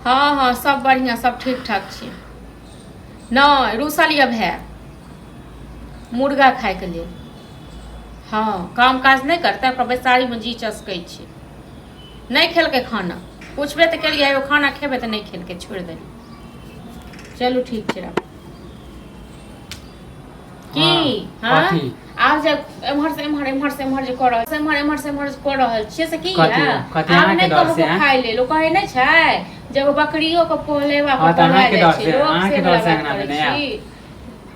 हाँ हाँ सब बढ़िया, सब ठीक ठाक छी। नहीं रूसल अब है मुर्गा खाए के लिए। हाँ काम काज नहीं करते, ओकरा बैसारी में जी चसकै छी। नहीं खेलकै खाना, पूछबे तो केलिए खाना खेबे तो नहीं खेलकै, छोड़ दे। चलू ठीक है की। हाँ आब जब एम्हर से एम्हर एम्हर से एम्हर जे कर रहल एम्हर एम्हर से एम्हर कर रहल छियै से की है। आब नहीं कहबो खाइ ले, लोग कहे नहीं छै जब बकरियो के पोलेवा के पोला जाइ छै, लोग से वाला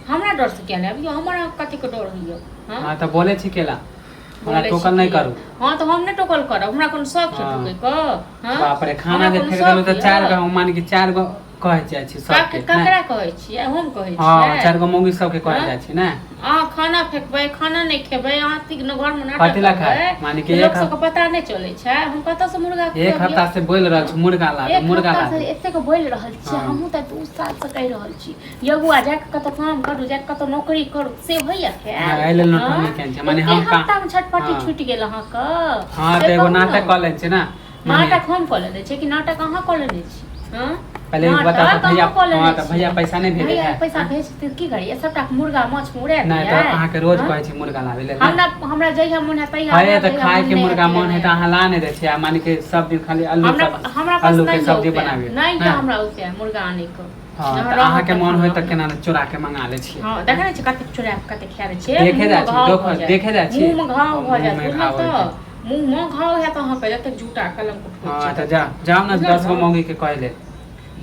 हमरा डर से क्या नहीं। अभी हमरा कथि के डर होइयो। हां त बोले छी केला हमरा टोकल नहीं करू। हां तो हम नहीं टोकल करब, हमरा कोन शौक छै टोकै क। हां बाप रे खाना जे फेक देलु त 4 गो मान के 4 गो कहै जाइ छी सब के। ककरा कहै छी हम कहै छी। हां 4 गो मौगी सब के कहै जाइ छी ना। खाना फेकबै, खाना नहीं खेबै, अहाँ ठीक न घर में नाटक कथिला खाए माने के लोग सब के पता नहीं चलै छै। हम कत से मुर्गा एक हफ्ता से बोल रहल छी मुर्गा ला मुर्गा ला एते के बोल रहल छी। हमहु त 2 साल से कह रहल छी यगुआ जा के कत काम करू, जा के कत नौकरी करू, से होइया के आइ ले नौकरी केन छै माने हम हफ्ता में छटपटी छूट गेल अहाँ क। हां त एगो नाटक क ले छै ना। नाटक हम क ले छै कि नाटक अहाँ क लेने छी। हां पहले बता भैया। हां त भैया पैसा नहीं भेजे है। पैसा भेजते की करिए, सबटा मुर्गा माछ मुड़े नहीं तो अहाँ के रोज कहै छी मुर्गा लावे ले। हमरा जइहा मन है तइहा है त खाए के मुर्गा मन है त अहाँ ला नहीं दे छै। माने के सब दिन खाली आलू आलू के सब्जी बनावे नहीं त हमरा उसे मुर्गा आने को। हां त अहाँ के मन होय त केना चोरा के मंगा ले छी। हां देखै छै कते चोरा के कते खा रे छै। देखे जा छी देखे जा छी मुंह में घाव भ जात त मुंह में घाव है त अहाँ पे जते झूठा कलम कुट छै। हां त जाओ ना 10 गो मौगी के कहले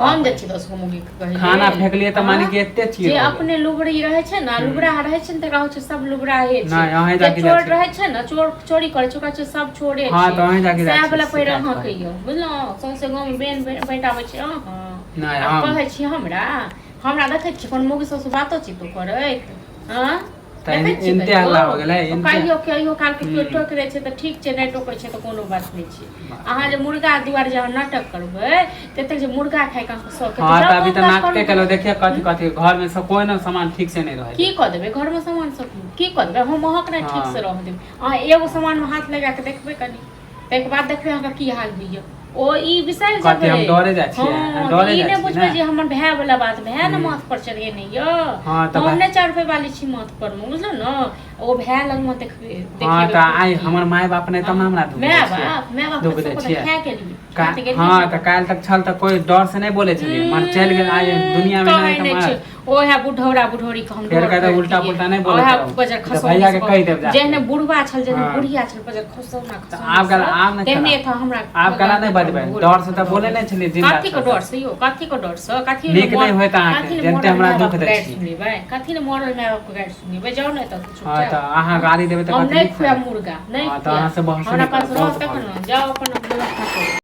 हम जे छी 10 गो मुर्गी के कहले खाना फेक लिए त माने के एते चीज जे अपने लुबड़ी रहे छै ना, लुबड़ा रहे छै त रहै छै सब लुबड़ा हे छै। नहीं अहे जाके चोर रहे छै ना, चोरी करे छै, ओकरा छै सब छोड़े छै। हां त अहे जाके से वाला पैर अहाँ कहियो बुझलो सौंसे गांव में बेन बैठाबै छै। हां नहीं हम कहै छी हमरा देखै छी कोन मुर्गी सब से बातो छी तो करैत। हां इनते हल्ला हो गेलै कहियो काल के केओ टोक रे छै त ठीक छै, नहीं टोकै छै त कोनो बात नहीं छै। अहाँ जे मुर्गा दुआरे जे नाटक करबै तते जे मुर्गा खाय का शौक है। हां त अभी त नाटक केलो देखिए कथि कथि घर में सब कोई ना सामान ठीक से नहीं रहे। की क देबै घर में सामान सब की क देबै, हम महक नहीं ठीक से रह देबै। अहाँ एगो सामान में हाथ लगा के देखबै कनी, तै के बाद देखबै अहाँ की हाल होइया। ओ ई विषय जब हम डरे जा छी डरे ई ने बुझबै जे हमर भाई वाला बात भाई न माथ पर चढ़ गए नहीं यो। हम ने चढ़बे वाली छी माथ पर में बुझलो न। ओ भाई लग में देखबे हां त आई हमर माय बाप ने तब हमरा दुख मैं बाप दुख सब खा के लिए हां त काल तक छल त कोई डर से नहीं बोले छलिए मन चल गेल आज दुनिया में नहीं त ओ है बुढ़ौरा बुढ़ौरी के हम डर का उल्टा पुल्टा नहीं बोले भैया के कह देब जेने बुढ़वा छल जेने बुढ़िया छल बजर खसौना आप न तेने था हमरा आप गला नहीं बजबै डर से त बोले नहीं छलिए जिंदा कथि के डर से यो कथि के डर से कथि नीक नहीं होय त अहाँ के जनते हमरा दुख दै छी सुनिबै कथि ने मरल मैं आपको गाइड सुनिबै जाओ नहीं त कुछ हां त अहाँ गाड़ी देबै त नहीं खुआ मुर्गा नहीं त अहाँ से बहुत हमरा पास रह तक न जाओ अपन व्यवस्था करो।